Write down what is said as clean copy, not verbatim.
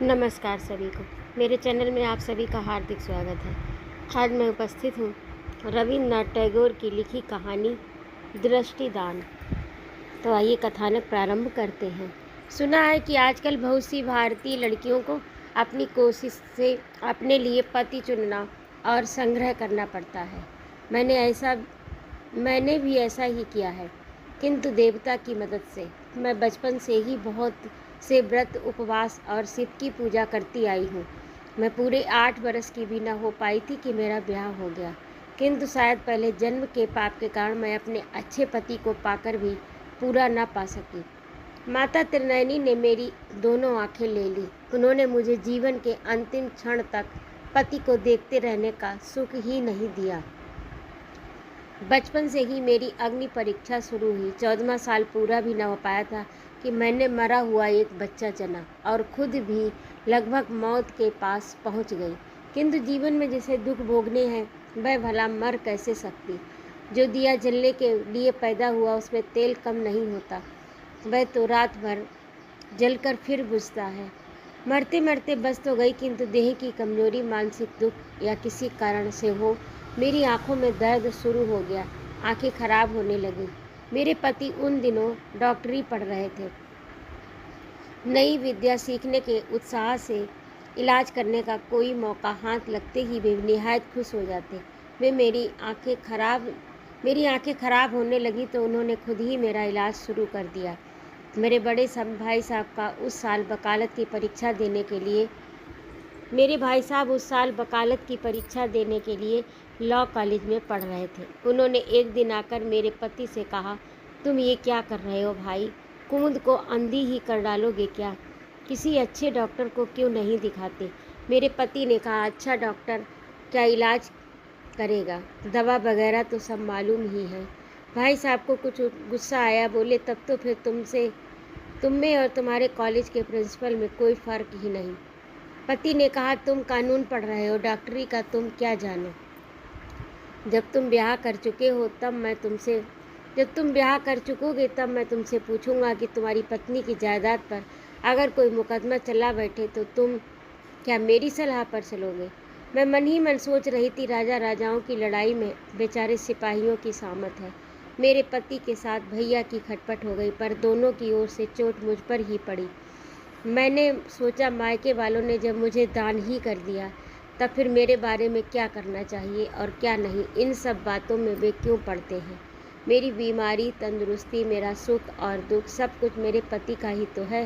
नमस्कार सभी को। मेरे चैनल में आप सभी का हार्दिक स्वागत है। आज मैं उपस्थित हूँ रविन्द्रनाथ टैगोर की लिखी कहानी दृष्टिदान। तो आइए कथानक प्रारंभ करते हैं। सुना है कि आजकल बहुत सी भारतीय लड़कियों को अपनी कोशिश से अपने लिए पति चुनना और संग्रह करना पड़ता है। मैंने भी ऐसा ही किया है, किंतु देवता की मदद से। मैं बचपन से ही बहुत से व्रत, उपवास और शिव की पूजा करती आई हूँ। मैं पूरे 8 बरस की भी न हो पाई थी कि मेरा ब्याह हो गया, किंतु शायद पहले जन्म के पाप के कारण मैं अपने अच्छे पति को पाकर भी पूरा न पा सकी। माता त्रिनयनी ने मेरी दोनों आंखें ले ली। उन्होंने मुझे जीवन के अंतिम क्षण तक पति को देखते रहने का सुख ही नहीं दिया। बचपन से ही मेरी अग्नि परीक्षा शुरू हुई। 14वां साल पूरा भी न हो पाया था कि मैंने मरा हुआ एक बच्चा जना और खुद भी लगभग मौत के पास पहुंच गई। किंतु जीवन में जिसे दुख भोगने हैं वह भला मर कैसे सकती। जो दिया जलने के लिए पैदा हुआ उसमें तेल कम नहीं होता, वह तो रात भर जलकर फिर बुझता है। मरते मरते बस तो गई, किंतु देह की कमजोरी, मानसिक दुख या किसी कारण से हो, मेरी आंखों में दर्द शुरू हो गया। आंखें खराब होने लगी। मेरे पति उन दिनों डॉक्टरी पढ़ रहे थे। नई विद्या सीखने के उत्साह से इलाज करने का कोई मौका हाथ लगते ही वे निहायत खुश हो जाते। मेरी आंखें खराब होने लगी तो उन्होंने खुद ही मेरा इलाज शुरू कर दिया। मेरे बड़े भाई साहब का उस साल वकालत की परीक्षा देने के लिए लॉ कॉलेज में पढ़ रहे थे। उन्होंने एक दिन आकर मेरे पति से कहा, तुम ये क्या कर रहे हो भाई? कुमुद को अंधी ही कर डालोगे क्या? किसी अच्छे डॉक्टर को क्यों नहीं दिखाते? मेरे पति ने कहा, अच्छा डॉक्टर क्या इलाज करेगा? दवा वगैरह तो सब मालूम ही है। भाई साहब को कुछ गुस्सा आया। बोले, तब तो फिर तुम में और तुम्हारे कॉलेज के प्रिंसिपल में कोई फ़र्क ही नहीं। पति ने कहा, तुम कानून पढ़ रहे हो, डॉक्टरी का तुम क्या जानो? जब तुम ब्याह कर चुकोगे तब मैं तुमसे पूछूंगा कि तुम्हारी पत्नी की जायदाद पर अगर कोई मुकदमा चला बैठे तो तुम क्या मेरी सलाह पर चलोगे? मैं मन ही मन सोच रही थी, राजा राजाओं की लड़ाई में बेचारे सिपाहियों की सामत है। मेरे पति के साथ भैया की खटपट हो गई, पर दोनों की ओर से चोट मुझ पर ही पड़ी। मैंने सोचा, मायके वालों ने जब मुझे दान ही कर दिया, तब फिर मेरे बारे में क्या करना चाहिए और क्या नहीं, इन सब बातों में वे क्यों पड़ते हैं? मेरी बीमारी, तंदुरुस्ती, मेरा सुख और दुख सब कुछ मेरे पति का ही तो है।